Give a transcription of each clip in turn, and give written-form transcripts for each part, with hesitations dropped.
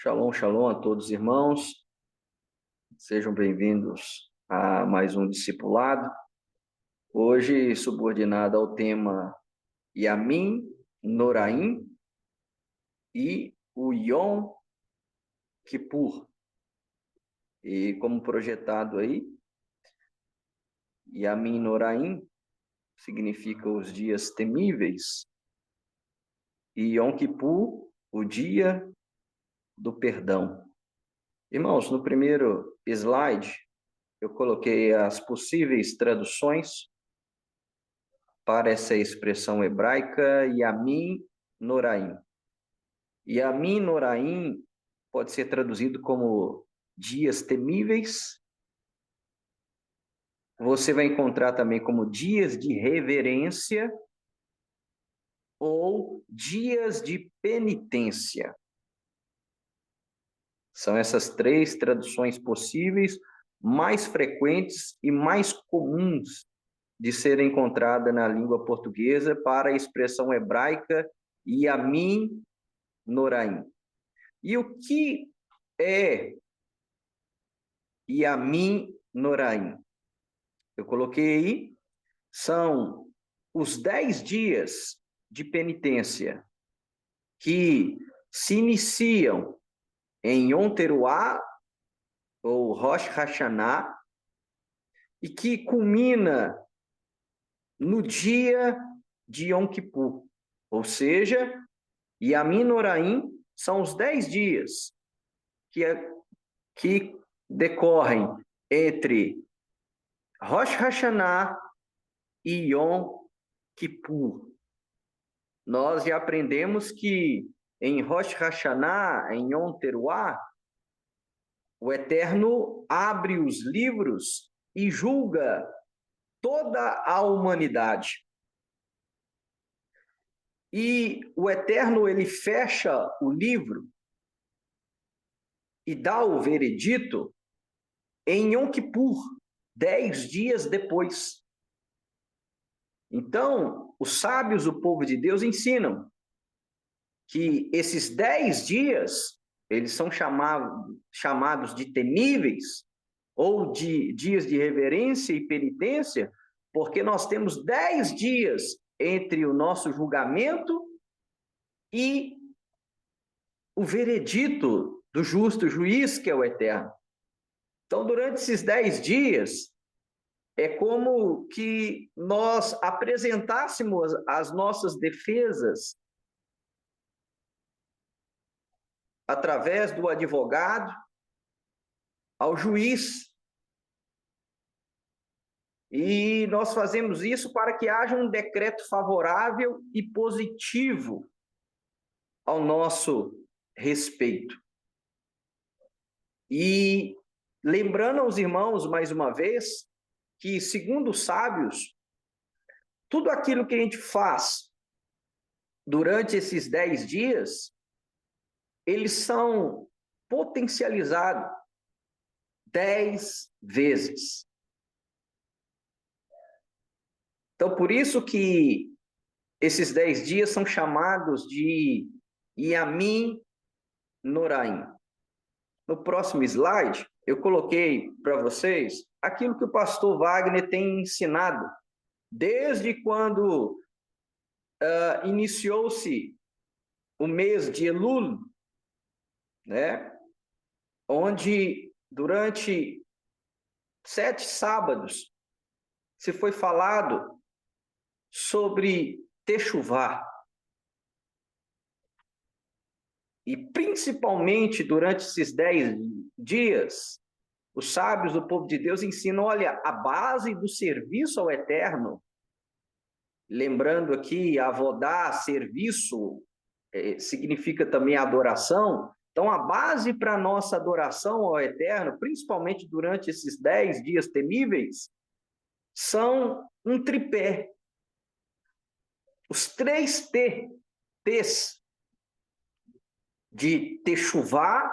Shalom, shalom a todos, irmãos. Sejam bem-vindos a mais um discipulado. Hoje, subordinado ao tema Yamim Noraim e o Yom Kippur. E como projetado aí, Yamim Noraim significa os dias temíveis e Yom Kippur, o dia do perdão. Irmãos, no primeiro slide, eu coloquei as possíveis traduções para essa expressão hebraica Yamim Noraim. Yamim Noraim pode ser traduzido como dias temíveis. Você vai encontrar também como dias de reverência ou dias de penitência. São essas três traduções possíveis, mais frequentes e mais comuns de serem encontradas na língua portuguesa para a expressão hebraica Yamim Noraim. E o que é Yamim Noraim? Eu coloquei aí, são os 10 dias de penitência que se iniciam em Yom Teruah, ou Rosh Hashanah, e que culmina no dia de Yom Kippur. Ou seja, Yamim Noraim são os 10 dias que decorrem entre Rosh Hashanah e Yom Kippur. Nós já aprendemos que em Rosh Hashanah, em Yom Teruah, o Eterno abre os livros e julga toda a humanidade. E o Eterno, ele fecha o livro e dá o veredito em Yom Kippur, 10 dias depois. Então, os sábios, o povo de Deus, ensinam que esses 10 dias, eles são chamados de temíveis, ou de dias de reverência e penitência, porque nós temos 10 dias entre o nosso julgamento e o veredito do justo juiz, que é o Eterno. Então, durante esses 10 dias, é como que nós apresentássemos as nossas defesas através do advogado ao juiz. E nós fazemos isso para que haja um decreto favorável e positivo ao nosso respeito. E lembrando aos irmãos, mais uma vez, que, segundo os sábios, tudo aquilo que a gente faz durante esses 10 dias, eles são potencializados 10 vezes. Então, por isso que esses 10 dias são chamados de Yamim Noraim. No próximo slide, eu coloquei para vocês aquilo que o pastor Wagner tem ensinado desde quando iniciou-se o mês de Elul, né? Onde durante 7 sábados se foi falado sobre Techuvá. E principalmente durante esses 10 dias, os sábios do povo de Deus ensinam, olha, a base do serviço ao Eterno, lembrando aqui, avodá, serviço, significa também adoração. Então, a base para a nossa adoração ao Eterno, principalmente durante esses 10 dias temíveis, são um tripé. Os 3 T's de Techuvá,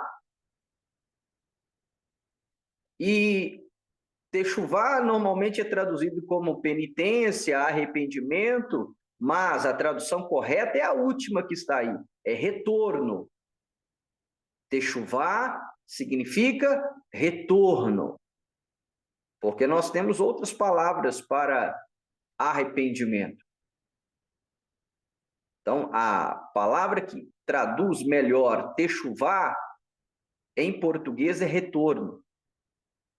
e Techuvá normalmente é traduzido como penitência, arrependimento, mas a tradução correta é a última que está aí, é retorno. Techuvá significa retorno, porque nós temos outras palavras para arrependimento. Então, a palavra que traduz melhor techuvá em português é retorno.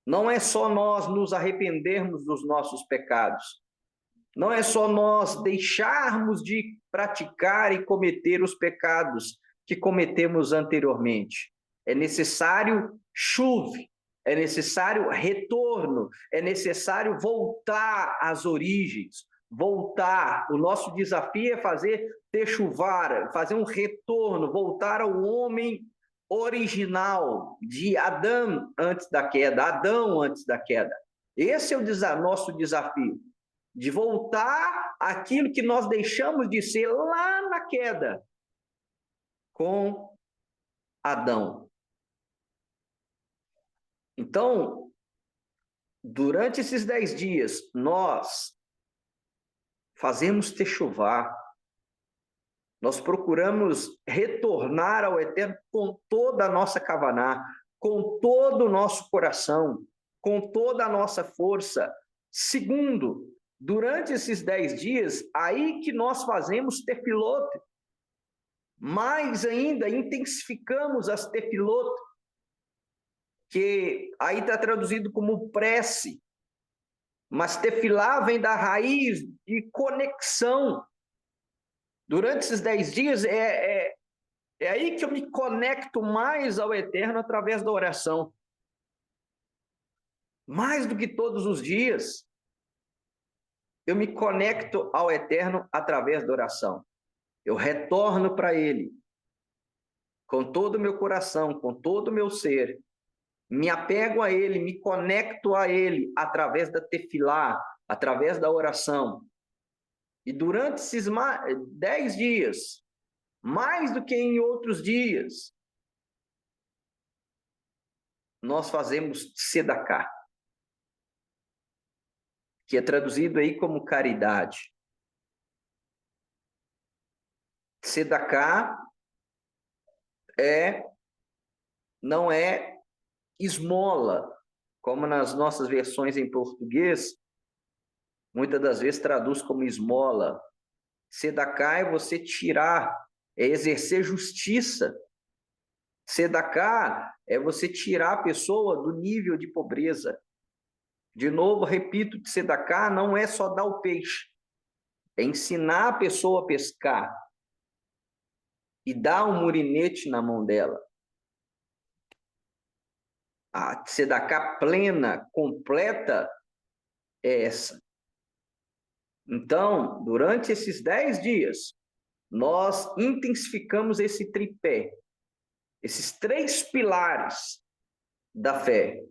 Não é só nós nos arrependermos dos nossos pecados. Não é só nós deixarmos de praticar e cometer os pecados que cometemos anteriormente. É necessário chuve, é necessário retorno, é necessário voltar às origens, voltar. O nosso desafio é fazer techuvá, fazer um retorno, voltar ao homem original de Adão antes da queda, Adão antes da queda. Esse é o nosso desafio, de voltar àquilo que nós deixamos de ser lá na queda, com Adão. Então, durante esses 10 dias, nós fazemos techuvá, nós procuramos retornar ao Eterno com toda a nossa kavaná, com todo o nosso coração, com toda a nossa força. Segundo, durante esses 10 dias, aí que nós fazemos tefilot. Mais ainda, intensificamos as tefilot, que aí está traduzido como prece. Mas tefilá vem da raiz de conexão. Durante esses 10 dias, é aí que eu me conecto mais ao Eterno através da oração. Mais do que todos os dias, eu me conecto ao Eterno através da oração. Eu retorno para Ele com todo o meu coração, com todo o meu ser. Me apego a Ele, me conecto a Ele através da tefilá, através da oração. E durante esses 10 dias, mais do que em outros dias, nós fazemos tzedakah, que é traduzido aí como caridade. Tzedakah não é esmola, como nas nossas versões em português, muitas das vezes traduz como esmola. Tzedakah é você tirar, é exercer justiça. Tzedakah é você tirar a pessoa do nível de pobreza. De novo, repito, tzedakah não é só dar o peixe, é ensinar a pessoa a pescar e dar um murinete na mão dela. A tzedakah plena, completa, é essa. Então, durante esses 10 dias, nós intensificamos esse tripé, esses 3 pilares da fé,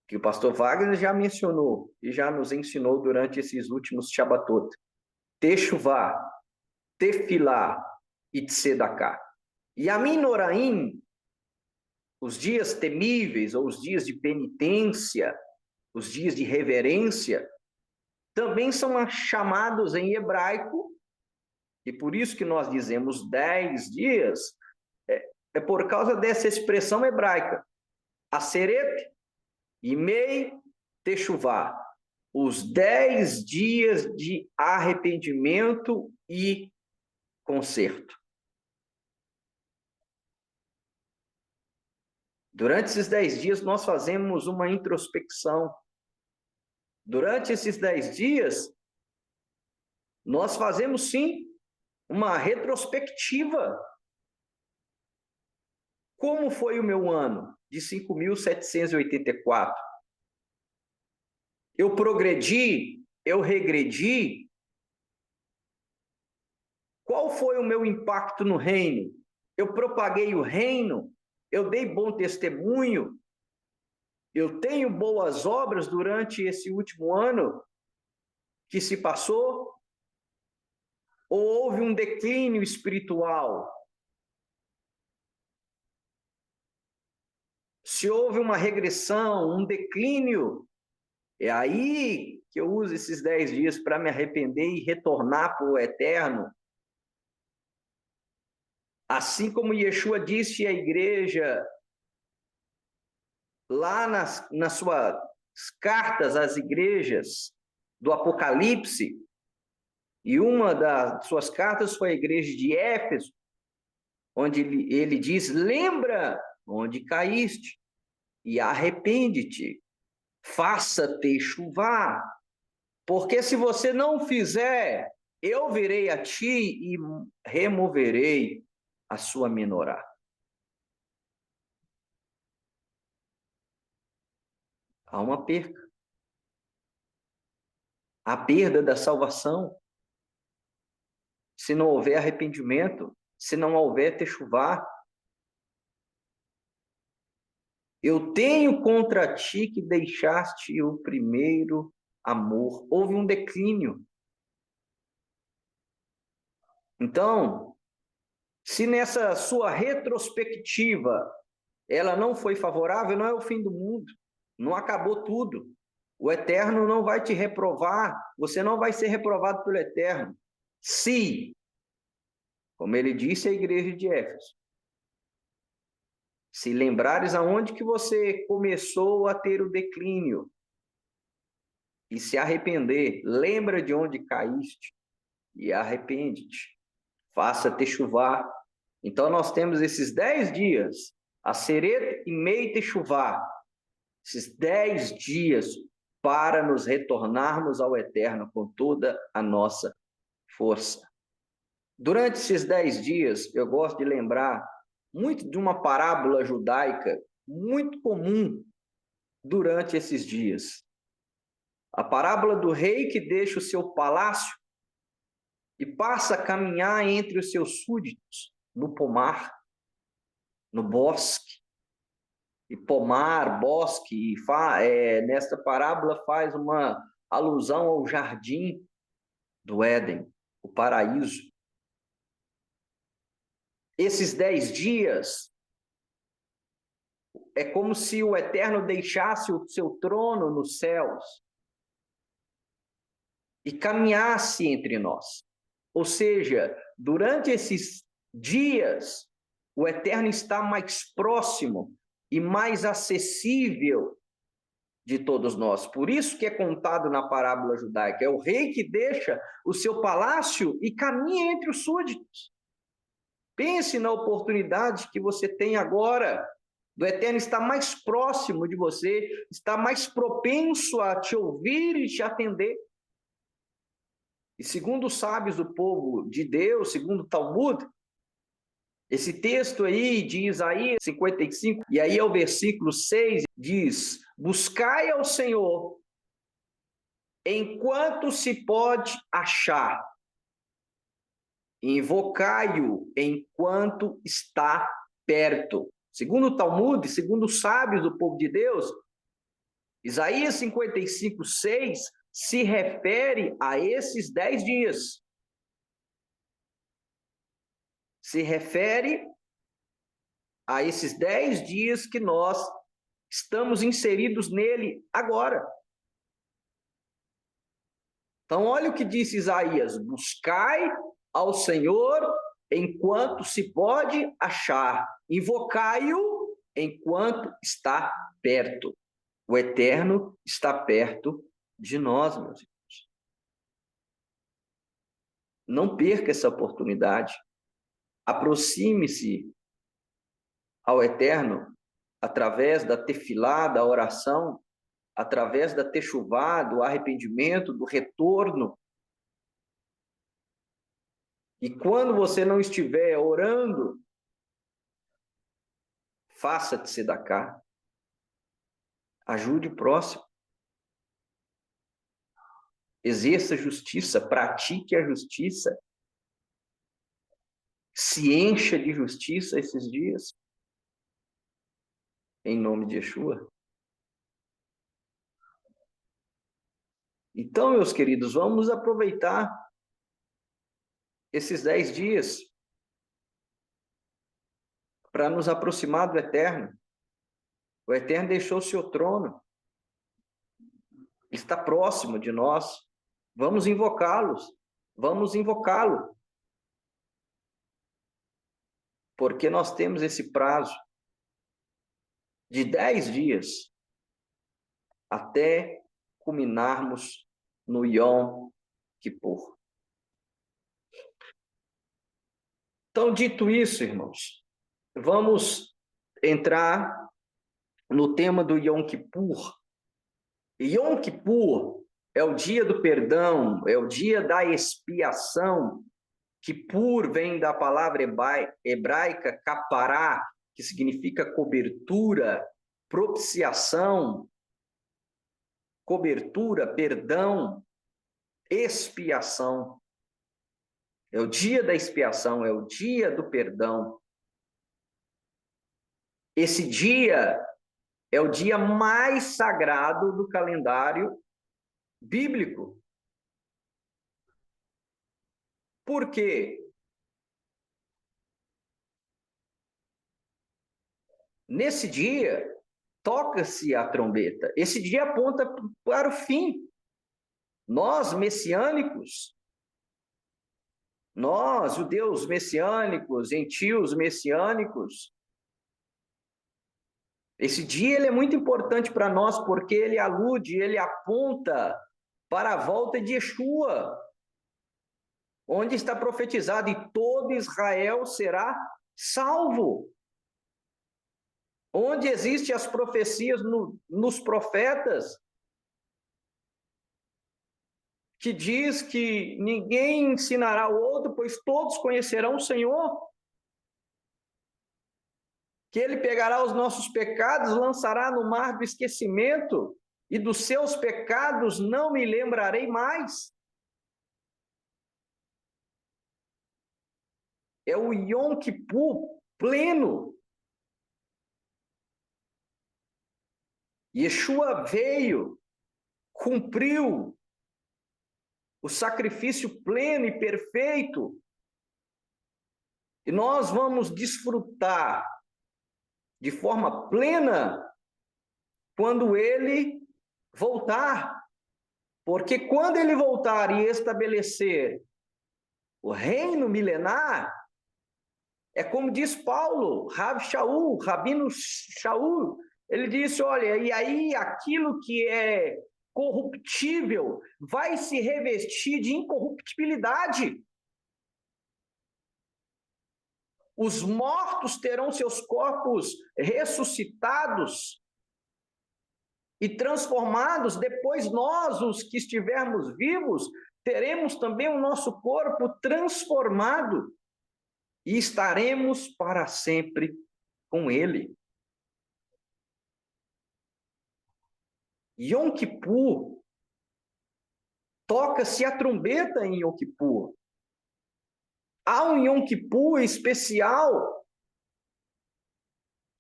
que o pastor Wagner já mencionou e já nos ensinou durante esses últimos Shabbatot. Techuvá, tefilá e tzedakah. E a Minoraim, os dias temíveis ou os dias de penitência, os dias de reverência, também são chamados em hebraico, e por isso que nós dizemos 10 dias, é por causa dessa expressão hebraica, Aseret, Imei, Techuvá, os 10 dias de arrependimento e conserto. Durante esses 10 dias, nós fazemos uma introspecção. Durante esses 10 dias, nós fazemos, sim, uma retrospectiva. Como foi o meu ano de 5.784? Eu progredi? Eu regredi? Qual foi o meu impacto no reino? Eu propaguei o reino? Eu dei bom testemunho? Eu tenho boas obras durante esse último ano que se passou? Ou houve um declínio espiritual? Se houve uma regressão, um declínio, é aí que eu uso esses 10 dias para me arrepender e retornar para o Eterno Assim como Yeshua disse à igreja, lá nas suas cartas às igrejas do Apocalipse, e uma das suas cartas foi a igreja de Éfeso, onde ele diz: lembra onde caíste e arrepende-te, faça-te chuvar, porque se você não fizer, eu virei a ti e removerei a sua menorá. Há uma perca. A perda da salvação. Se não houver arrependimento, se não houver techuvá, eu tenho contra ti que deixaste o primeiro amor. Houve um declínio. Então, se nessa sua retrospectiva ela não foi favorável, não é o fim do mundo. Não acabou tudo. O Eterno não vai te reprovar, você não vai ser reprovado pelo Eterno. Se, como ele disse à igreja de Éfeso, se lembrares aonde que você começou a ter o declínio e se arrepender, lembra de onde caíste e arrepende-te. Faça techuvá. Então nós temos esses 10 dias, a Seret e Mei Techuvá, esses 10 dias para nos retornarmos ao Eterno com toda a nossa força. Durante esses 10 dias, eu gosto de lembrar muito de uma parábola judaica muito comum durante esses dias. A parábola do rei que deixa o seu palácio e passa a caminhar entre os seus súditos no pomar, no bosque. E pomar, bosque, nesta parábola faz uma alusão ao jardim do Éden, o paraíso. Esses 10 dias é como se o Eterno deixasse o seu trono nos céus e caminhasse entre nós. Ou seja, durante esses dias, o Eterno está mais próximo e mais acessível de todos nós. Por isso que é contado na parábola judaica, é o rei que deixa o seu palácio e caminha entre os súditos. Pense na oportunidade que você tem agora do Eterno estar mais próximo de você, está mais propenso a te ouvir e te atender. E segundo os sábios do povo de Deus, segundo o Talmud, esse texto aí de Isaías 55, e aí é o versículo 6, diz: buscai ao Senhor enquanto se pode achar, invocai-o enquanto está perto. Segundo o Talmud, segundo os sábios do povo de Deus, Isaías 55, 6 se refere a esses 10 dias. Se refere a esses 10 dias que nós estamos inseridos nele agora. Então, olha o que disse Isaías: buscai ao Senhor enquanto se pode achar, invocai-o enquanto está perto. O Eterno está perto de nós, meus irmãos. Não perca essa oportunidade. Aproxime-se ao Eterno através da tefilá, da oração, através da techuvá, do arrependimento, do retorno. E quando você não estiver orando, faça tzedaká. Ajude o próximo. Exerça a justiça, pratique a justiça. Se encha de justiça esses dias. Em nome de Yeshua. Então, meus queridos, vamos aproveitar esses 10 dias para nos aproximar do Eterno. O Eterno deixou o seu trono. Está próximo de nós. Vamos invocá-los. Vamos invocá-lo. porque nós temos esse prazo de 10 dias até culminarmos no Yom Kippur. Então, dito isso, irmãos, vamos entrar no tema do Yom Kippur. Yom Kippur é o dia do perdão, é o dia da expiação. Kippur vem da palavra hebraica capará, que significa cobertura, propiciação, cobertura, perdão, expiação. É o dia da expiação, é o dia do perdão. Esse dia é o dia mais sagrado do calendário bíblico. Por quê? Nesse dia, toca-se a trombeta. Esse dia aponta para o fim. Nós, messiânicos, nós, judeus messiânicos, gentios messiânicos, esse dia ele é muito importante para nós porque ele alude, ele aponta para a volta de Yeshua, onde está profetizado e todo Israel será salvo. Onde existem as profecias nos profetas, que diz que ninguém ensinará o outro, pois todos conhecerão o Senhor. Que ele pegará os nossos pecados, lançará no mar do esquecimento, e dos seus pecados não me lembrarei mais. É o Yom Kippur pleno. Yeshua veio, cumpriu o sacrifício pleno e perfeito, e nós vamos desfrutar de forma plena quando ele voltar. Porque quando ele voltar e estabelecer o reino milenar, é como diz Paulo, Rabino Shaul, ele disse, olha, e aí aquilo que é corruptível vai se revestir de incorruptibilidade. Os mortos terão seus corpos ressuscitados e transformados. Depois nós, os que estivermos vivos, teremos também o nosso corpo transformado e estaremos para sempre com ele. Yom Kippur, toca-se a trombeta em Yom Kippur. Há um Yom Kippur especial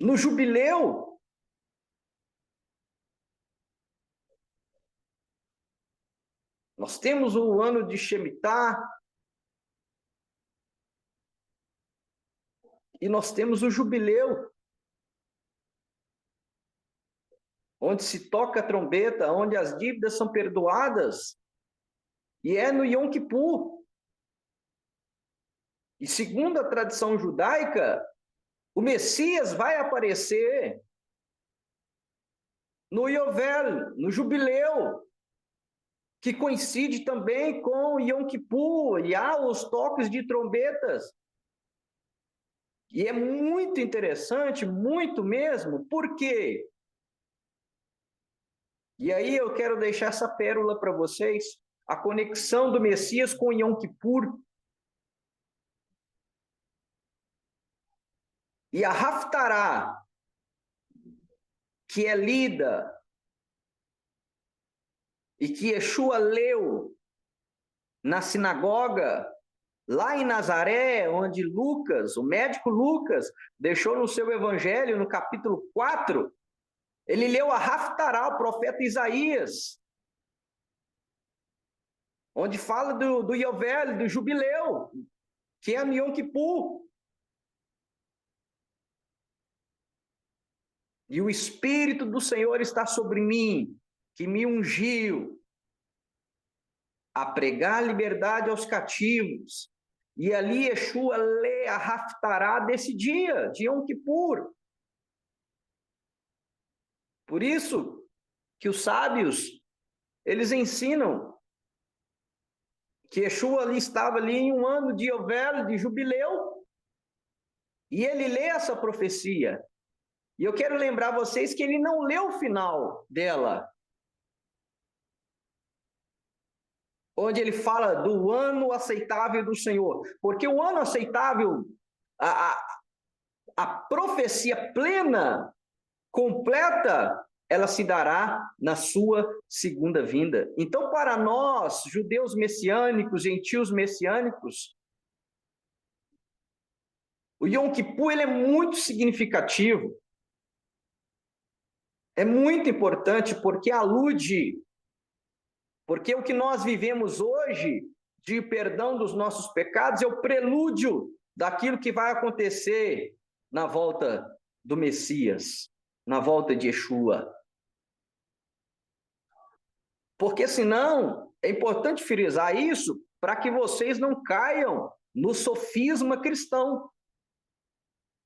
no jubileu. Nós temos o ano de Shemitah e nós temos o jubileu, onde se toca a trombeta, onde as dívidas são perdoadas, e é no Yom Kippur. E segundo a tradição judaica, o Messias vai aparecer no Yovel, no jubileu, que coincide também com Yom Kippur, e há os toques de trombetas. E é muito interessante, muito mesmo, por quê? E aí eu quero deixar essa pérola para vocês, a conexão do Messias com Yom Kippur. E a Haftará, que é lida, e que Yeshua leu na sinagoga, lá em Nazaré, onde Lucas, o médico Lucas, deixou no seu evangelho, no capítulo 4, ele leu a Haftará, o profeta Isaías, onde fala do Yovel, do jubileu, que é no Yom Kippur. E o Espírito do Senhor está sobre mim, que me ungiu a pregar liberdade aos cativos, E ali Yeshua lê a Haftará desse dia, de Yom Kippur. Por isso que os sábios, eles ensinam que Yeshua ali estava ali em um ano de Yovel, de jubileu, e ele lê essa profecia. E eu quero lembrar vocês que ele não leu o final dela, onde ele fala do ano aceitável do Senhor. Porque o ano aceitável, a profecia plena, completa, ela se dará na sua segunda vinda. Então, para nós, judeus messiânicos, gentios messiânicos, o Yom Kippur ele é muito significativo. É muito importante porque alude, porque o que nós vivemos hoje, de perdão dos nossos pecados, é o prelúdio daquilo que vai acontecer na volta do Messias, na volta de Yeshua. Porque senão, é importante frisar isso, para que vocês não caiam no sofisma cristão.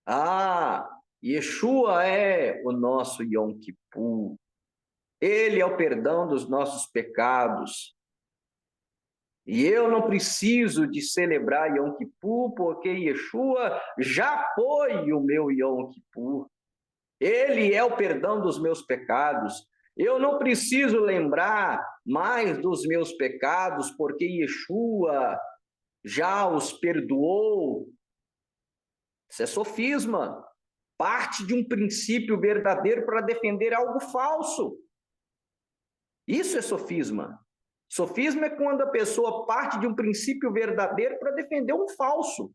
Ah, Yeshua é o nosso Yom Kippur. Ele é o perdão dos nossos pecados. E eu não preciso de celebrar Yom Kippur, porque Yeshua já foi o meu Yom Kippur. Ele é o perdão dos meus pecados. Eu não preciso lembrar mais dos meus pecados, porque Yeshua já os perdoou. Isso é sofisma. Parte de um princípio verdadeiro para defender algo falso. Isso é sofisma. Sofisma é quando a pessoa parte de um princípio verdadeiro para defender um falso.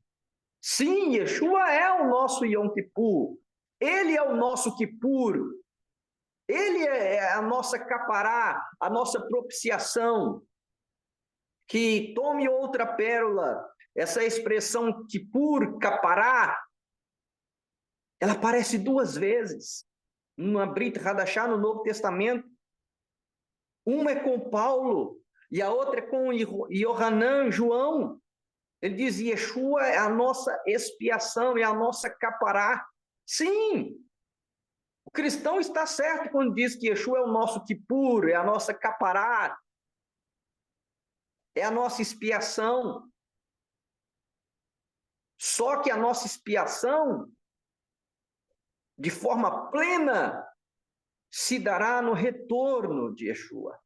Sim, Yeshua é o nosso Yom Kippur. Ele é o nosso Kippur. Ele é a nossa capará, a nossa propiciação. Que tome outra pérola, essa expressão Kippur, capará, ela aparece 2 vezes. Uma Brit Hadashah no Novo Testamento. Uma é com Paulo e a outra é com Yohanan, João. Ele diz, Yeshua é a nossa expiação, é a nossa capará. Sim, o cristão está certo quando diz que Yeshua é o nosso Kippur, é a nossa capará, é a nossa expiação. Só que a nossa expiação, de forma plena, se dará no retorno de Yeshua.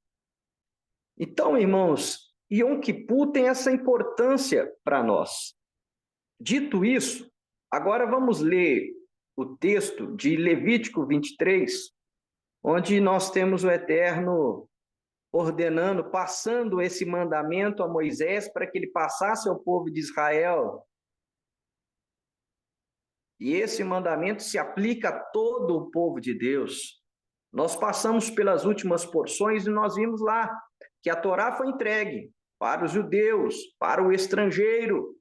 Então, irmãos, Yom Kippur tem essa importância para nós. Dito isso, agora vamos ler o texto de Levítico 23, onde nós temos o Eterno ordenando, passando esse mandamento a Moisés para que ele passasse ao povo de Israel. E esse mandamento se aplica a todo o povo de Deus. Nós passamos pelas últimas porções e nós vimos lá que a Torá foi entregue para os judeus, para o estrangeiro.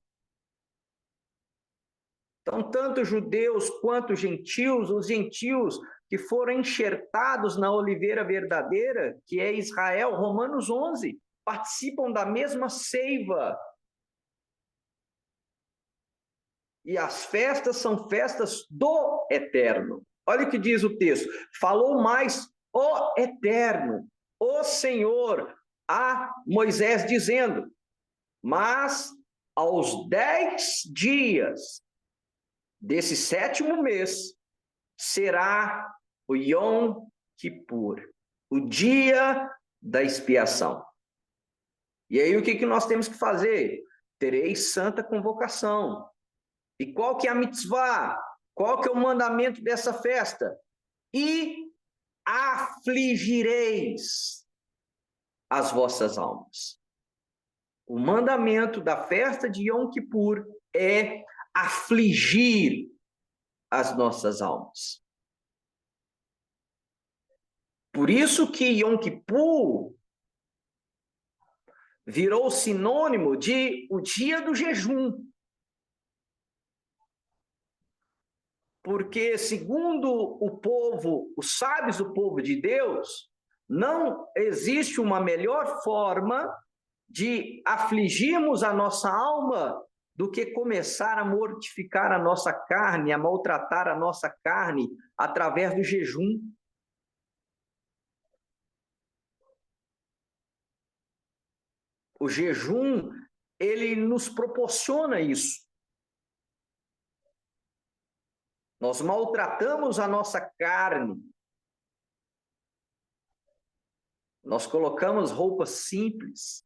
Então, tanto judeus quanto gentios, os gentios que foram enxertados na oliveira verdadeira, que é Israel, Romanos 11, participam da mesma seiva. E as festas são festas do Eterno. Olha o que diz o texto. Falou mais o Eterno, o Senhor, a Moisés, dizendo, mas aos 10 dias desse 7º mês será o Yom Kippur, o dia da expiação. E aí o que nós temos que fazer? Tereis santa convocação. E qual que é a mitzvah? Qual que é o mandamento dessa festa? E afligireis as vossas almas. O mandamento da festa de Yom Kippur é afligir as nossas almas. Por isso que Yom Kippur virou sinônimo de o dia do jejum. Porque, segundo o povo, os sábios do povo de Deus, não existe uma melhor forma de afligirmos a nossa alma do que começar a mortificar a nossa carne, a maltratar a nossa carne através do jejum. O jejum, ele nos proporciona isso. Nós maltratamos a nossa carne. Nós colocamos roupas simples.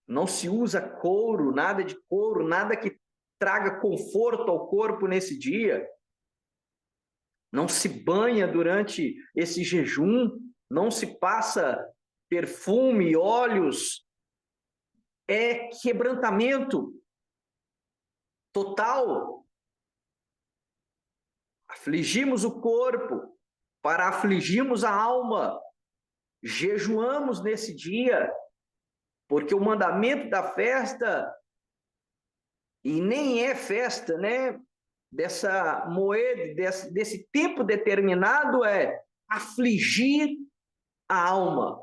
Não se usa couro, nada de couro, nada que traga conforto ao corpo nesse dia. Não se banha durante esse jejum, não se passa perfume, óleos. É quebrantamento total. Afligimos o corpo para afligirmos a alma. Jejuamos nesse dia, porque o mandamento da festa, e nem é festa, né? Dessa moeda, desse tempo determinado, é afligir a alma.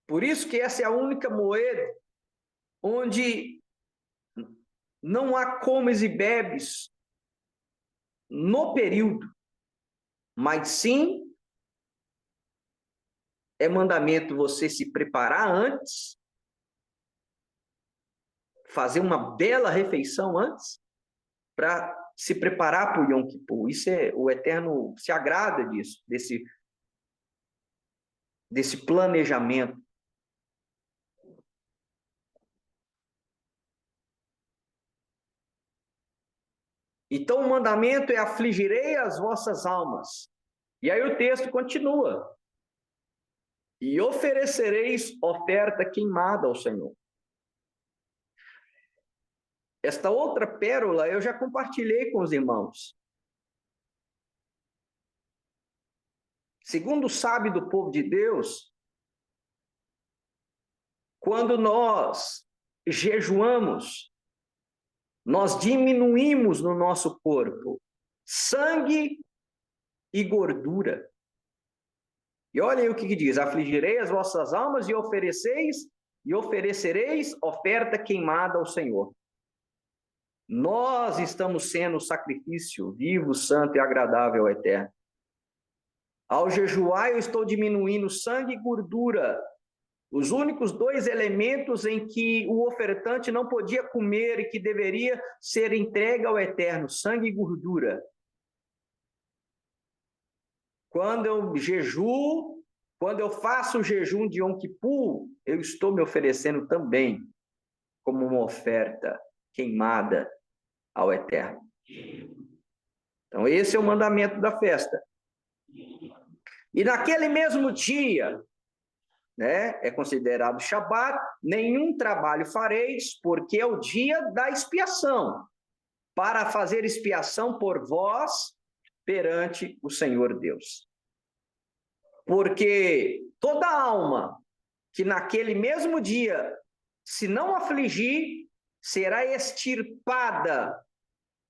Por isso que essa é a única moeda onde não há comes e bebes no período, mas sim é mandamento você se preparar antes, fazer uma bela refeição antes, para se preparar para o Yom Kippur. Isso é, o Eterno se agrada disso, desse planejamento. Então o mandamento é: afligirei as vossas almas. E aí o texto continua: e oferecereis oferta queimada ao Senhor. Esta outra pérola eu já compartilhei com os irmãos. Segundo o sábio do povo de Deus, quando nós jejuamos, nós diminuímos no nosso corpo sangue e gordura. E olhem o que diz: afligirei as vossas almas e oferecereis oferta queimada ao Senhor. Nós estamos sendo o sacrifício vivo, santo e agradável ao Eterno. Ao jejuar, eu estou diminuindo sangue e gordura, os únicos dois elementos em que o ofertante não podia comer e que deveria ser entregue ao Eterno: sangue e gordura. Quando eu jejuo, quando eu faço o jejum de Yom Kippur, eu estou me oferecendo também como uma oferta queimada ao Eterno. Então, esse é o mandamento da festa. E naquele mesmo dia, né, é considerado Shabat, nenhum trabalho fareis, porque é o dia da expiação, para fazer expiação por vós perante o Senhor Deus. Porque toda alma que naquele mesmo dia se não afligir, será extirpada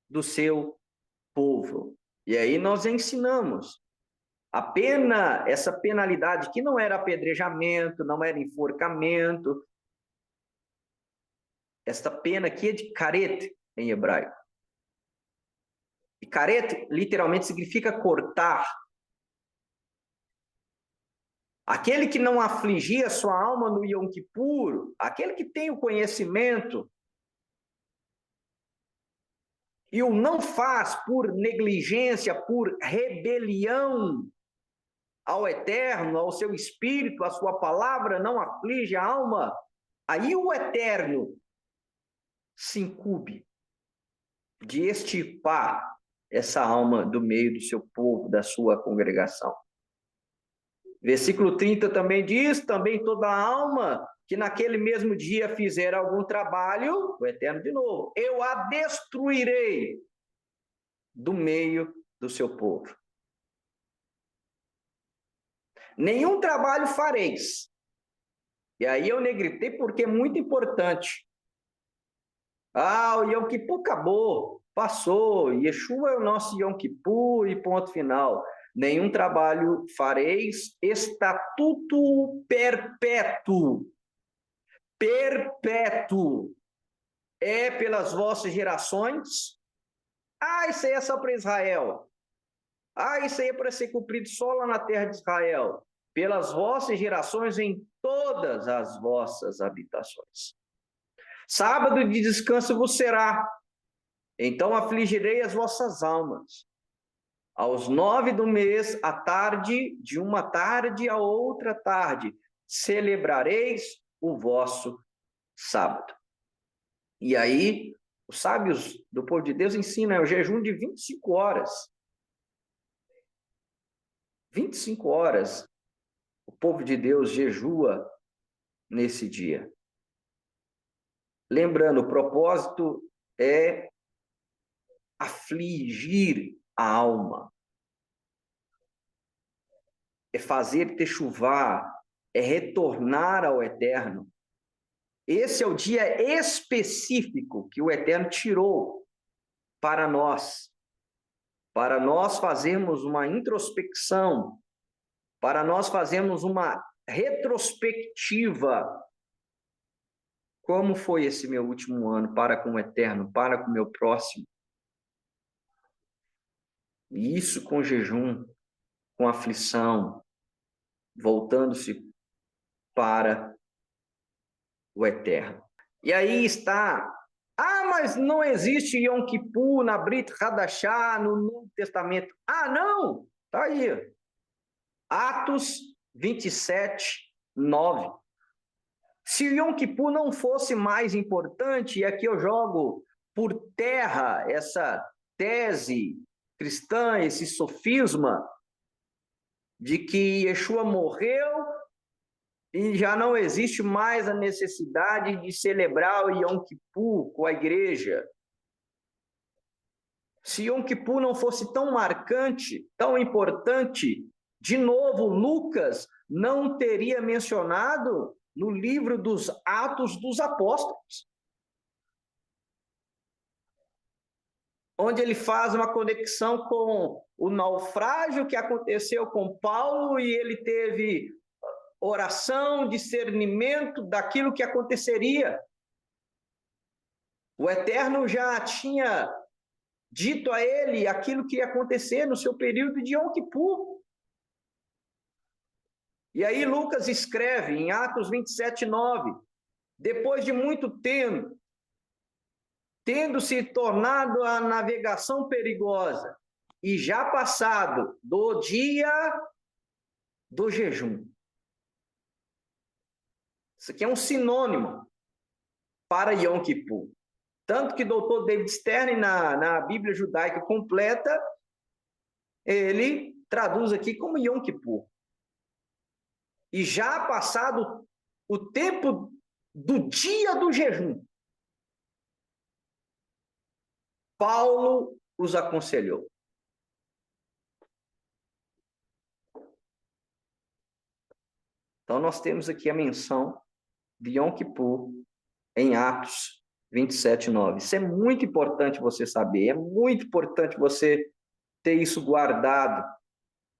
do seu povo. E aí nós ensinamos a pena, essa penalidade que não era apedrejamento, não era enforcamento. Esta pena aqui é de caret em hebraico. E caret literalmente significa cortar. Aquele que não afligia sua alma no Yom Kippur, aquele que tem o conhecimento e o não faz por negligência, por rebelião ao Eterno, ao seu espírito, à sua palavra, não aflige a alma, aí o Eterno se incumbe de extirpar essa alma do meio do seu povo, da sua congregação. Versículo 30 também diz: também toda alma que naquele mesmo dia fizer algum trabalho, o Eterno de novo, eu a destruirei do meio do seu povo. Nenhum trabalho fareis. E aí eu negritei porque é muito importante. O Yom Kippur acabou, passou, Yeshua é o nosso Yom Kippur e ponto final. Nenhum trabalho fareis, estatuto perpétuo. perpétuo é pelas vossas gerações. Isso aí é só para Israel. Isso aí é para ser cumprido só lá na terra de Israel. Pelas vossas gerações em todas as vossas habitações. Sábado de descanso vos será. Então afligirei as vossas almas. Aos 9 do mês, à tarde, de uma tarde a outra tarde, celebrareis o vosso sábado. E aí, os sábios do povo de Deus ensinam o jejum de 25 horas. 25 horas o povo de Deus jejua nesse dia. Lembrando, o propósito é afligir a alma, é fazer techuvar, é retornar ao Eterno. Esse é o dia específico que o Eterno tirou para nós fazermos uma introspecção, para nós fazermos uma retrospectiva. Como foi esse meu último ano para com o Eterno, para com o meu próximo? E isso com jejum, com aflição, voltando-se para o Eterno. E aí está, mas não existe Yom Kippur na Brit Hadashah, no Novo Testamento. Não, está aí. Atos 27, 9. Se o Yom Kippur não fosse mais importante, e aqui eu jogo por terra essa tese cristã, esse sofisma de que Yeshua morreu e já não existe mais a necessidade de celebrar o Yom Kippur com a igreja. Se Yom Kippur não fosse tão marcante, tão importante, de novo, Lucas não teria mencionado no livro dos Atos dos Apóstolos, onde ele faz uma conexão com o naufrágio que aconteceu com Paulo e ele teve oração, discernimento daquilo que aconteceria. O Eterno já tinha dito a ele aquilo que ia acontecer no seu período de Yom Kippur. E aí Lucas escreve em Atos 27, 9, depois de muito tempo, tendo se tornado a navegação perigosa e já passado do dia do jejum. Isso aqui é um sinônimo para Yom Kippur. Tanto que o doutor David Stern, na Bíblia Judaica Completa, ele traduz aqui como Yom Kippur. E já passado o tempo do dia do jejum, Paulo os aconselhou. Então, nós temos aqui a menção de Yom Kippur em Atos 27, 9. Isso é muito importante você saber, é muito importante você ter isso guardado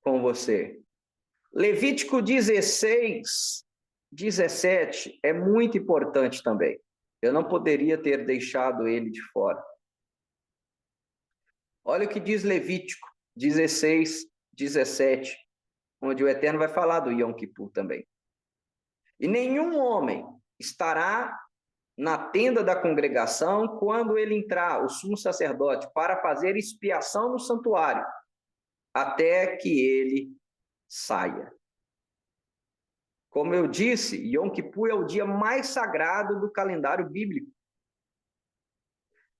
com você. Levítico 16, 17 é muito importante também. Eu não poderia ter deixado ele de fora. Olha o que diz Levítico 16, 17, onde o Eterno vai falar do Yom Kippur também. E nenhum homem estará na tenda da congregação quando ele entrar, o sumo sacerdote, para fazer expiação no santuário, até que ele saia. Como eu disse, Yom Kippur é o dia mais sagrado do calendário bíblico.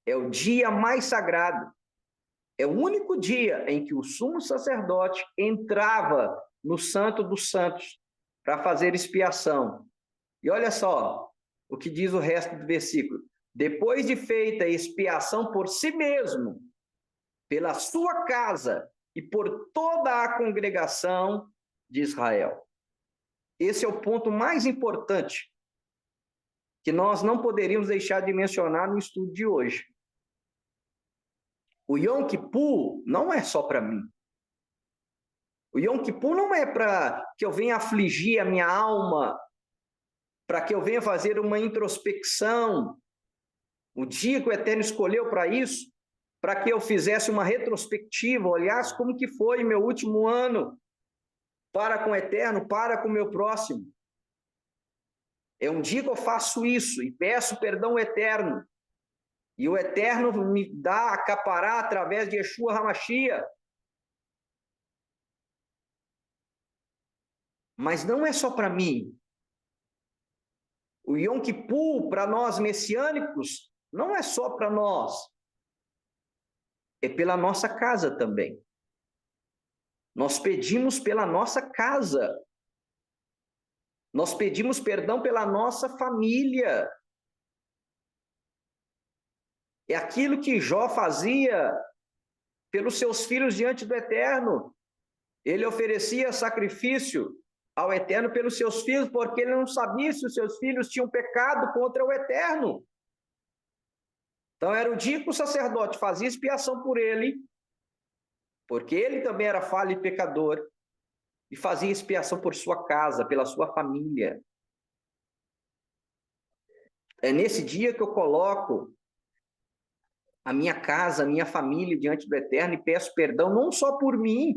É o dia mais sagrado. É o único dia em que o sumo sacerdote entrava no Santo dos Santos para fazer expiação. E olha só o que diz o resto do versículo. Depois de feita a expiação por si mesmo, pela sua casa e por toda a congregação de Israel. Esse é o ponto mais importante que nós não poderíamos deixar de mencionar no estudo de hoje. O Yom Kippur não é só para mim. O Yom Kippur não é para que eu venha afligir a minha alma para que eu venha fazer uma introspecção, o dia que o Eterno escolheu para isso, para que eu fizesse uma retrospectiva, olhasse como que foi meu último ano, para com o Eterno, para com o meu próximo. É um dia que eu faço isso e peço perdão ao Eterno. E o Eterno me dá a capará através de Yeshua HaMashiach. Mas não é só para mim. O Yom Kippur, para nós messiânicos, não é só para nós. É pela nossa casa também. Nós pedimos pela nossa casa. Nós pedimos perdão pela nossa família. É aquilo que Jó fazia pelos seus filhos diante do Eterno. Ele oferecia sacrifício ao Eterno pelos seus filhos, porque ele não sabia se os seus filhos tinham pecado contra o Eterno. Então era o dia que o sacerdote fazia expiação por ele, porque ele também era falho e pecador, e fazia expiação por sua casa, pela sua família. É nesse dia que eu coloco a minha casa, a minha família diante do Eterno e peço perdão não só por mim,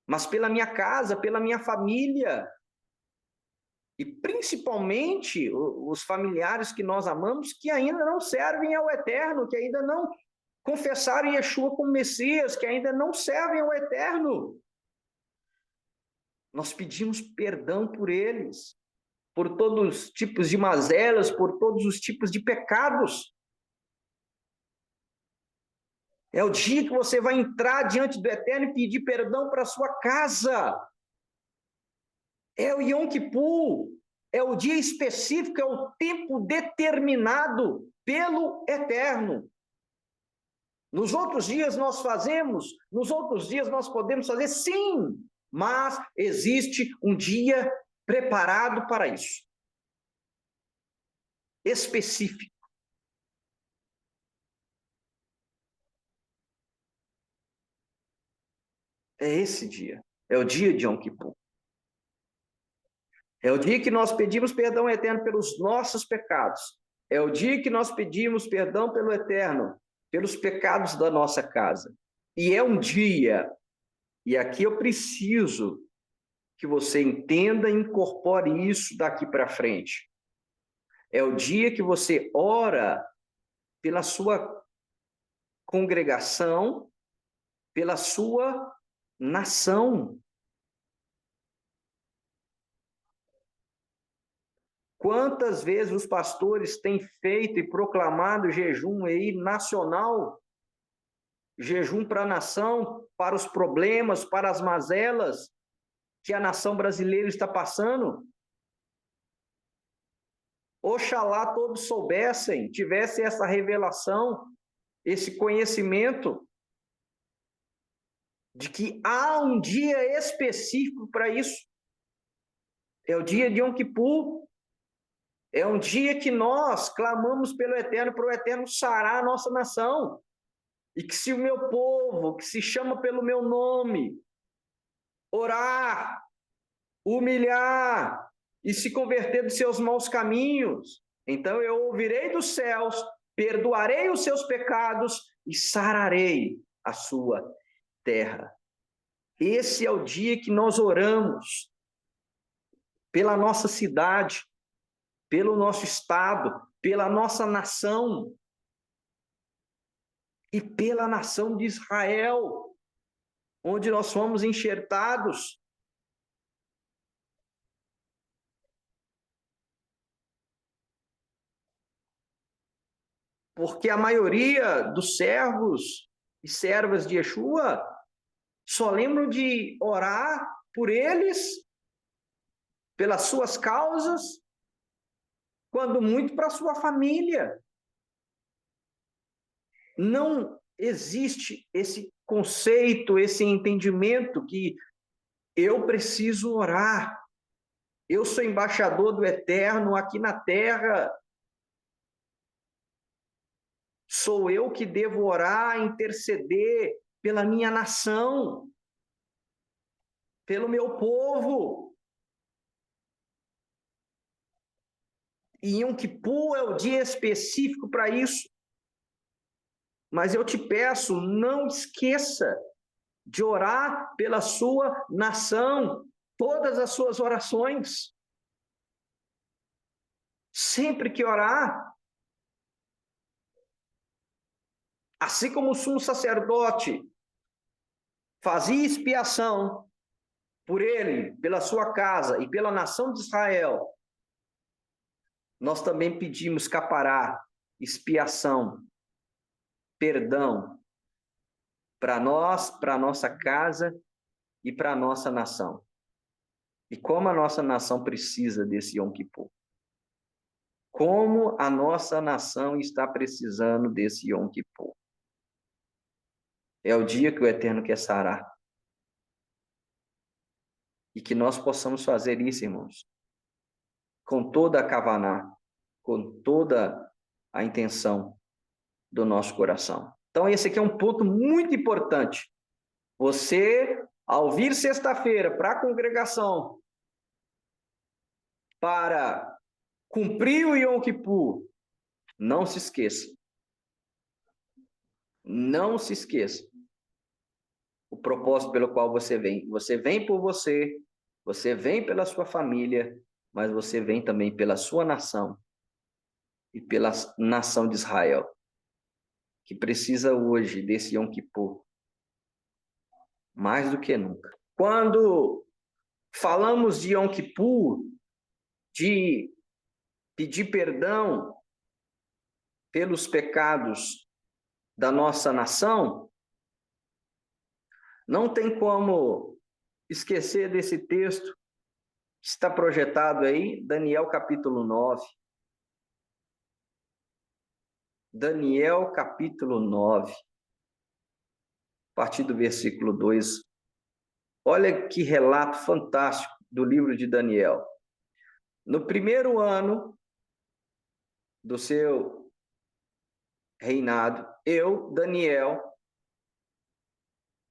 mas pela minha casa, pela minha família. E principalmente os familiares que nós amamos que ainda não servem ao Eterno, que ainda não confessaram Yeshua como Messias, que ainda não servem ao Eterno. Nós pedimos perdão por eles, por todos os tipos de mazelas, por todos os tipos de pecados. É o dia que você vai entrar diante do Eterno e pedir perdão para a sua casa. É o Yom Kippur. É o dia específico, é o tempo determinado pelo Eterno. Nos outros dias nós fazemos, nos outros dias nós podemos fazer, sim, mas existe um dia preparado para isso. Específico. É esse dia. É o dia de Yom Kippur. É o dia que nós pedimos perdão eterno pelos nossos pecados. É o dia que nós pedimos perdão pelo Eterno, pelos pecados da nossa casa. E é um dia, e aqui eu preciso que você entenda e incorpore isso daqui para frente. É o dia que você ora pela sua congregação, pela sua nação. Quantas vezes os pastores têm feito e proclamado jejum aí nacional, jejum para a nação, para os problemas, para as mazelas que a nação brasileira está passando? Oxalá todos soubessem, tivessem essa revelação, esse conhecimento de que há um dia específico para isso. É o dia de Yom Kippur. É um dia que nós clamamos pelo Eterno, para o Eterno sarar a nossa nação. E que se o meu povo, que se chama pelo meu nome, orar, humilhar e se converter dos seus maus caminhos, então eu ouvirei dos céus, perdoarei os seus pecados e sararei a sua terra. Esse é o dia que nós oramos pela nossa cidade, pelo nosso estado, pela nossa nação e pela nação de Israel, onde nós fomos enxertados. Porque a maioria dos servos e servas de Yeshua só lembram de orar por eles, pelas suas causas, quando muito para a sua família. Não existe esse conceito, esse entendimento que eu preciso orar. Eu sou embaixador do Eterno aqui na terra. Sou eu que devo orar, interceder pela minha nação, pelo meu povo. E Yom Kippur é o dia específico para isso. Mas eu te peço, não esqueça de orar pela sua nação, todas as suas orações. Sempre que orar, assim como o sumo sacerdote fazia expiação por ele, pela sua casa e pela nação de Israel, nós também pedimos capará, expiação, perdão para nós, para a nossa casa e para a nossa nação. E como a nossa nação precisa desse Yom Kippur. Como a nossa nação está precisando desse Yom Kippur. É o dia que o Eterno quer sarar. E que nós possamos fazer isso, irmãos, com toda a kavaná, com toda a intenção do nosso coração. Então, esse aqui é um ponto muito importante. Você, ao vir sexta-feira para a congregação, para cumprir o Yom Kippur, não se esqueça. Não se esqueça o propósito pelo qual você vem. Você vem por você vem pela sua família, mas você vem também pela sua nação e pela nação de Israel, que precisa hoje desse Yom Kippur, mais do que nunca. Quando falamos de Yom Kippur, de pedir perdão pelos pecados da nossa nação, não tem como esquecer desse texto que está projetado aí, Daniel capítulo 9. Daniel capítulo 9, a partir do versículo 2. Olha que relato fantástico do livro de Daniel. No primeiro ano do seu reinado, eu, Daniel,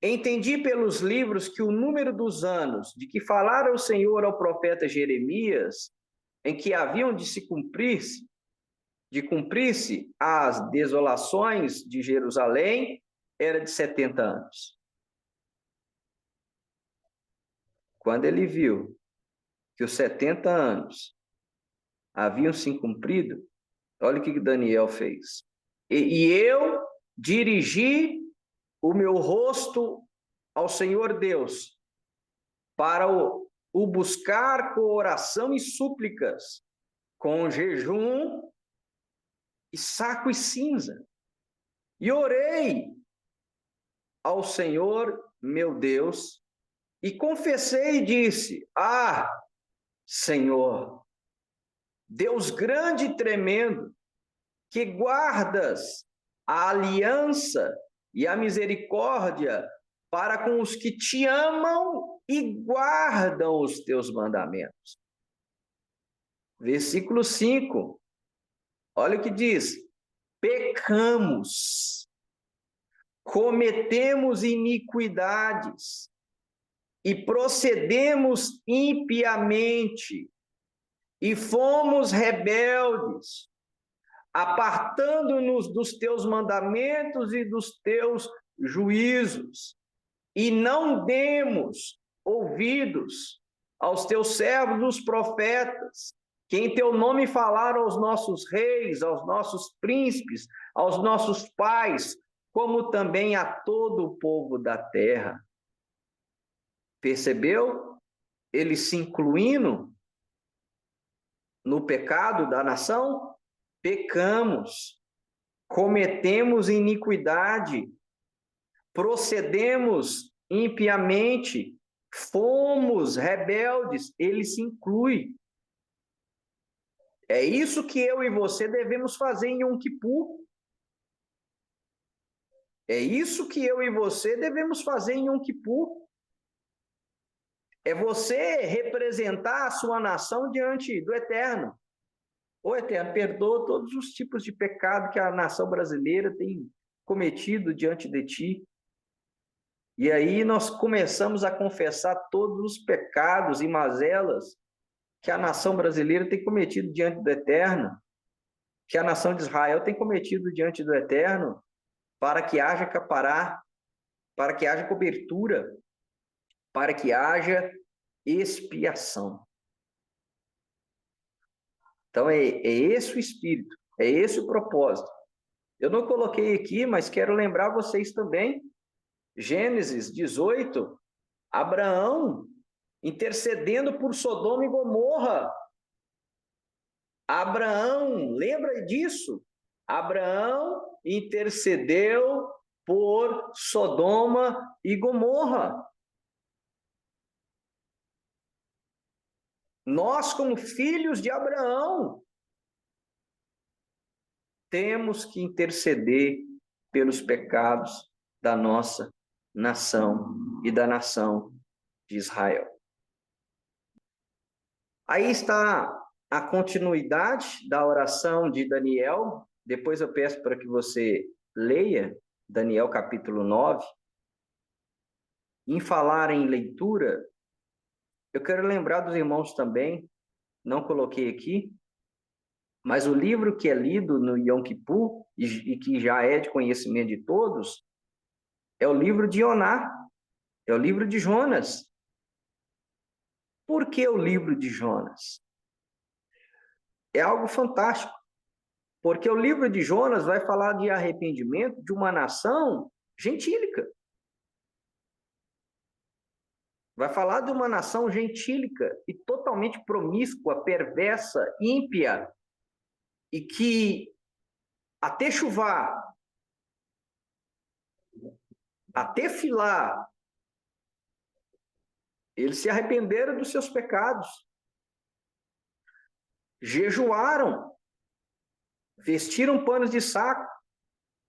entendi pelos livros que o número dos anos de que falara o Senhor ao profeta Jeremias, em que haviam de cumprir-se as desolações de Jerusalém, era de 70 anos. Quando ele viu que os 70 anos haviam se cumprido, olha o que Daniel fez. E eu dirigi o meu rosto ao Senhor Deus para o buscar com oração e súplicas, com jejum e saco e cinza. E orei ao Senhor meu Deus e confessei e disse: Ah, Senhor, Deus grande e tremendo, que guardas a aliança e a misericórdia para com os que te amam e guardam os teus mandamentos. Versículo 5. Olha o que diz: pecamos, cometemos iniquidades e procedemos impiamente e fomos rebeldes, apartando-nos dos teus mandamentos e dos teus juízos, e não demos ouvidos aos teus servos, os profetas, que em teu nome falaram aos nossos reis, aos nossos príncipes, aos nossos pais, como também a todo o povo da terra. Percebeu? Ele se incluindo no pecado da nação? Pecamos, cometemos iniquidade, procedemos impiamente, fomos rebeldes. Ele se inclui. É isso que eu e você devemos fazer em Yom Kippur. É isso que eu e você devemos fazer em Yom Kippur. É você representar a sua nação diante do Eterno. Ô Eterno, perdoa todos os tipos de pecado que a nação brasileira tem cometido diante de ti. E aí nós começamos a confessar todos os pecados e mazelas que a nação brasileira tem cometido diante do Eterno, que a nação de Israel tem cometido diante do Eterno, para que haja capará, para que haja cobertura, para que haja expiação. Então, é esse o espírito, é esse o propósito. Eu não coloquei aqui, mas quero lembrar vocês também, Gênesis 18, Abraão intercedendo por Sodoma e Gomorra. Abraão, lembra disso? Abraão intercedeu por Sodoma e Gomorra. Nós, como filhos de Abraão, temos que interceder pelos pecados da nossa nação e da nação de Israel. Aí está a continuidade da oração de Daniel. Depois eu peço para que você leia Daniel capítulo 9. Em falar em leitura, eu quero lembrar dos irmãos também, não coloquei aqui, mas o livro que é lido no Yom Kippur, e que já é de conhecimento de todos, é o livro de Ioná, é o livro de Jonas. Por que o livro de Jonas? É algo fantástico, porque o livro de Jonas vai falar de arrependimento de uma nação gentílica. Vai falar de uma nação gentílica e totalmente promíscua, perversa, ímpia, e que até chuvar, até filar, eles se arrependeram dos seus pecados, jejuaram, vestiram panos de saco,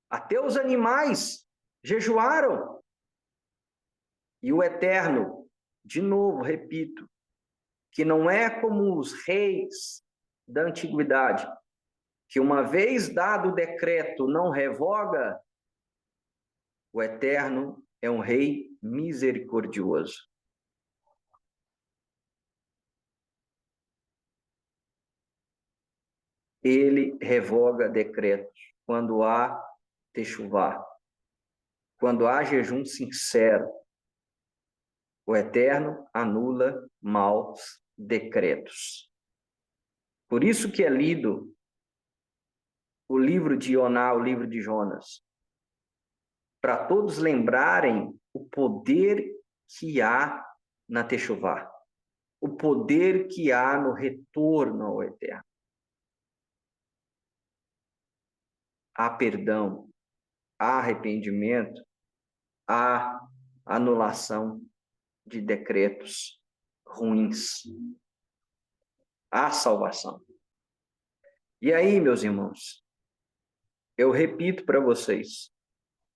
até os animais jejuaram. E o Eterno, de novo, repito, que não é como os reis da antiguidade, que uma vez dado o decreto não revoga, o Eterno é um rei misericordioso. Ele revoga decretos quando há techuvá, quando há jejum sincero. O Eterno anula maus decretos. Por isso que é lido o livro de Ioná, o livro de Jonas, para todos lembrarem o poder que há na techuvá, o poder que há no retorno ao Eterno. Há perdão, há arrependimento, há anulação de decretos ruins, há salvação. E aí, meus irmãos, eu repito para vocês,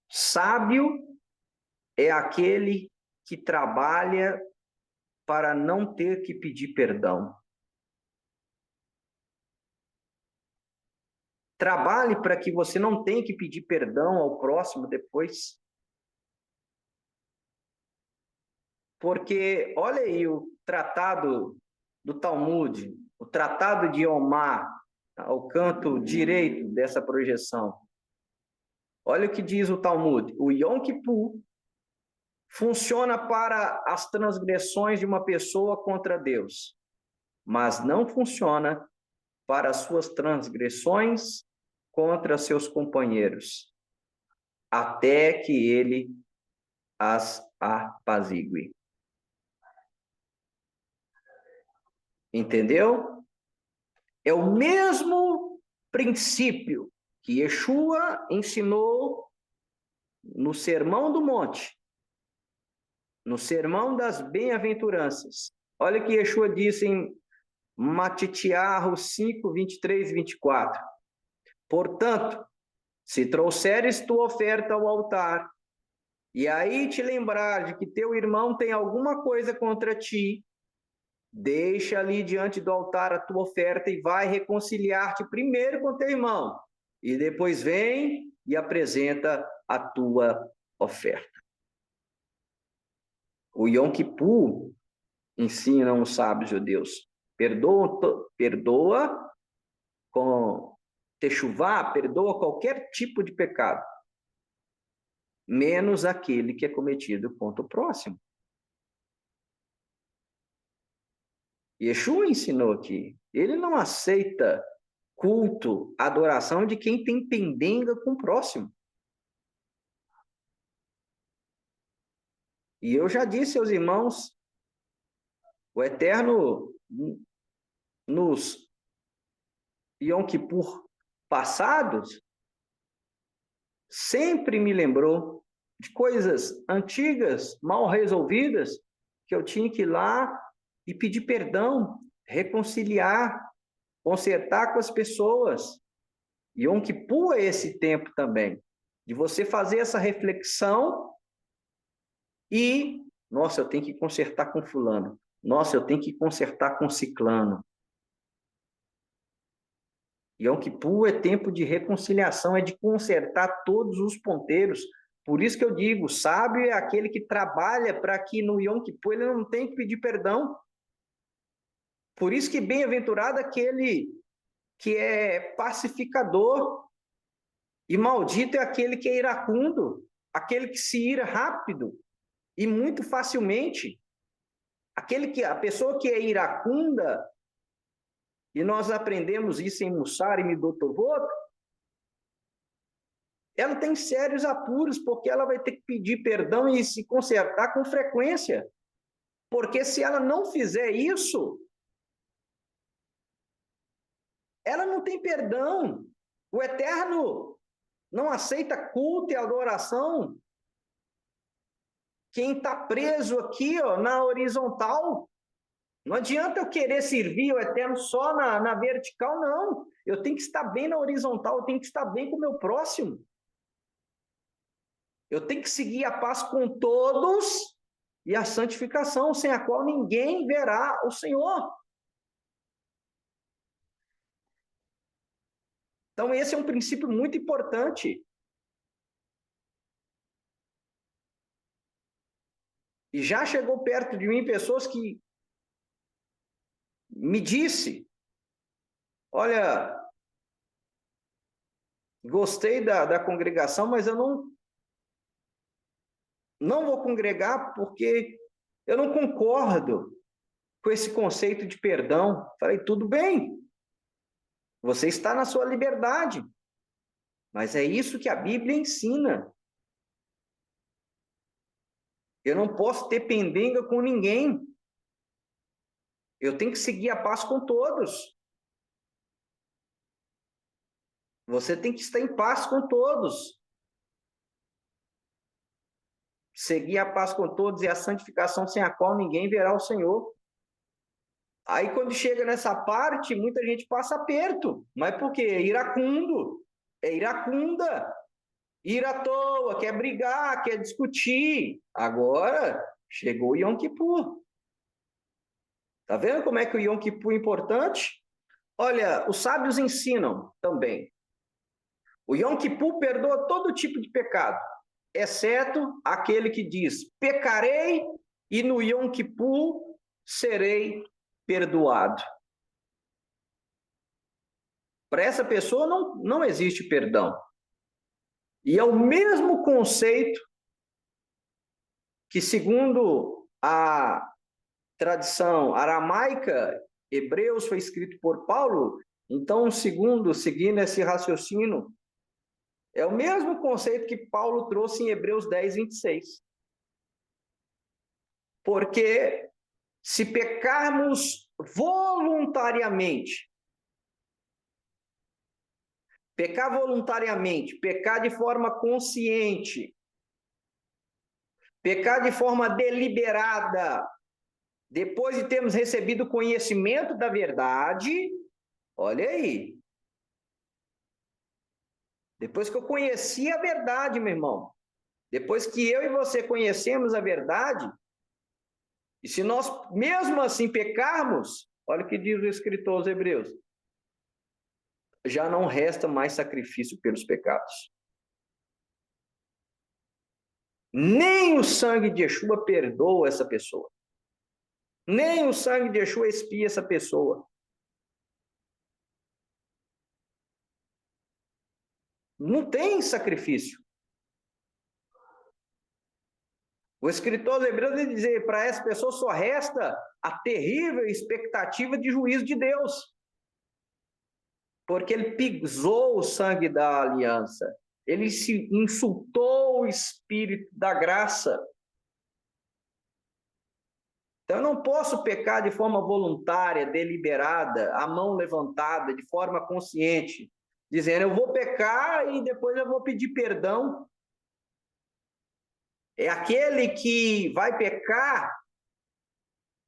sábio é aquele que trabalha para não ter que pedir perdão. Trabalhe para que você não tenha que pedir perdão ao próximo depois. Porque, olha aí, o tratado do Talmud, o tratado de Omar, ao canto direito dessa projeção. Olha o que diz o Talmud. O Yom Kippur funciona para as transgressões de uma pessoa contra Deus, mas não funciona para as suas transgressões contra seus companheiros, até que ele as apazigue. Entendeu? É o mesmo princípio que Yeshua ensinou no Sermão do Monte, no Sermão das Bem-aventuranças. Olha o que Yeshua disse em Matitiarro 5, 23 e 24. Portanto, se trouxeres tua oferta ao altar, e aí te lembrar de que teu irmão tem alguma coisa contra ti, deixa ali diante do altar a tua oferta e vai reconciliar-te primeiro com teu irmão. E depois vem e apresenta a tua oferta. O Yom Kippur ensina os sábios judeus perdoa com techuvá, perdoa qualquer tipo de pecado, menos aquele que é cometido contra o próximo. Yeshua ensinou aqui, ele não aceita culto, adoração de quem tem pendenga com o próximo. E eu já disse aos irmãos, o Eterno nos Yom Kippur passados sempre me lembrou de coisas antigas, mal resolvidas, que eu tinha que ir lá e pedir perdão, reconciliar, consertar com as pessoas. Yom Kippur é esse tempo também, de você fazer essa reflexão e, nossa, eu tenho que consertar com fulano. Nossa, eu tenho que consertar com ciclano. Yom Kippur é tempo de reconciliação, é de consertar todos os ponteiros. Por isso que eu digo, sábio é aquele que trabalha para que no Yom Kippur ele não tenha que pedir perdão. Por isso que bem-aventurado aquele que é pacificador, e maldito é aquele que é iracundo, aquele que se ira rápido e muito facilmente. A pessoa que é iracunda, e nós aprendemos isso em Mussar e Midotovot, ela tem sérios apuros, porque ela vai ter que pedir perdão e se consertar com frequência. Porque se ela não fizer isso, ela não tem perdão. O Eterno não aceita culto e adoração. Quem está preso aqui, ó, na horizontal, não adianta eu querer servir o Eterno só na vertical, não. Eu tenho que estar bem na horizontal, eu tenho que estar bem com o meu próximo. Eu tenho que seguir a paz com todos e a santificação, sem a qual ninguém verá o Senhor. Então, esse é um princípio muito importante. E já chegou perto de mim pessoas que me disse, olha, gostei da congregação, mas eu não vou congregar porque eu não concordo com esse conceito de perdão. Falei, tudo bem, você está na sua liberdade, mas é isso que a Bíblia ensina. Eu não posso ter pendenga com ninguém. Eu tenho que seguir a paz com todos. Você tem que estar em paz com todos. Seguir a paz com todos e a santificação sem a qual ninguém verá o Senhor. Aí quando chega nessa parte, muita gente passa aperto. Mas por quê? É iracundo. É iracunda. Ir à toa, quer brigar, quer discutir. Agora, chegou o Yom Kippur. Tá vendo como é que o Yom Kippur é importante? Olha, os sábios ensinam também. O Yom Kippur perdoa todo tipo de pecado, exceto aquele que diz, pecarei e no Yom Kippur serei perdoado. Para essa pessoa não existe perdão. E é o mesmo conceito que, segundo a tradição aramaica, Hebreus foi escrito por Paulo, então, seguindo esse raciocínio, é o mesmo conceito que Paulo trouxe em Hebreus 10, 26. Porque se pecarmos voluntariamente, pecar de forma consciente, pecar de forma deliberada, depois de termos recebido conhecimento da verdade, olha aí. Depois que eu conheci a verdade, meu irmão, depois que eu e você conhecemos a verdade, e se nós mesmo assim pecarmos, olha o que diz o escritor aos Hebreus, já não resta mais sacrifício pelos pecados. Nem o sangue de Yeshua perdoa essa pessoa. Nem o sangue de Yeshua expia essa pessoa. Não tem sacrifício. O escritor aos Hebreus vai dizer, para essa pessoa só resta a terrível expectativa de juízo de Deus. Porque ele pisou o sangue da aliança. Ele se insultou o espírito da graça. Então, eu não posso pecar de forma voluntária, deliberada, a mão levantada, de forma consciente, dizendo, eu vou pecar e depois eu vou pedir perdão. É aquele que vai pecar,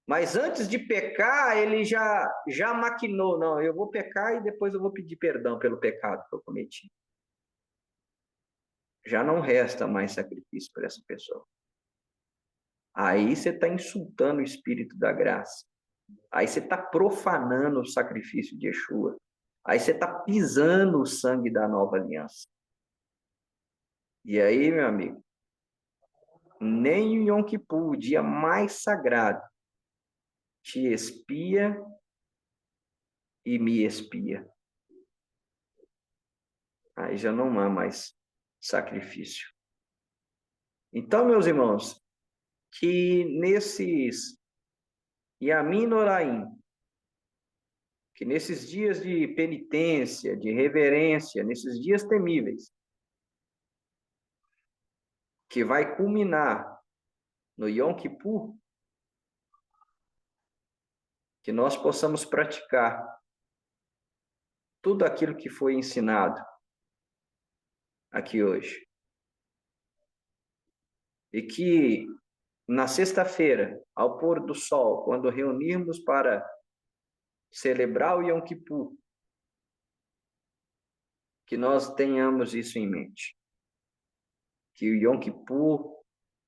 mas antes de pecar, ele já maquinou, não, eu vou pecar e depois eu vou pedir perdão pelo pecado que eu cometi. Já não resta mais sacrifício para essa pessoa. Aí você está insultando o Espírito da graça. Aí você está profanando o sacrifício de Yeshua. Aí você está pisando o sangue da nova aliança. E aí, meu amigo, nem o Yom Kippur, o dia mais sagrado, te expia e me expia. Aí já não há mais sacrifício. Então, meus irmãos, que nesses Yamin Noraim, que nesses dias de penitência, de reverência, nesses dias temíveis, que vai culminar no Yom Kippur, que nós possamos praticar tudo aquilo que foi ensinado aqui hoje. E que na sexta-feira, ao pôr do sol, quando reunirmos para celebrar o Yom Kippur, que nós tenhamos isso em mente. Que o Yom Kippur,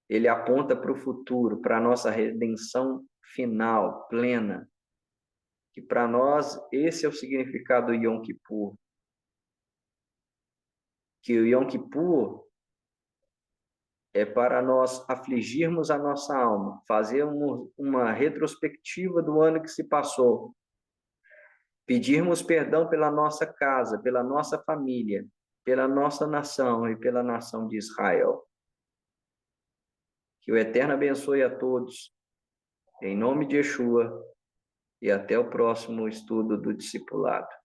ele aponta para o futuro, para a nossa redenção final, plena. Que para nós, esse é o significado do Yom Kippur. Que o Yom Kippur é para nós afligirmos a nossa alma, fazermos uma retrospectiva do ano que se passou, pedirmos perdão pela nossa casa, pela nossa família, pela nossa nação e pela nação de Israel. Que o Eterno abençoe a todos, em nome de Yeshua, e até o próximo estudo do discipulado.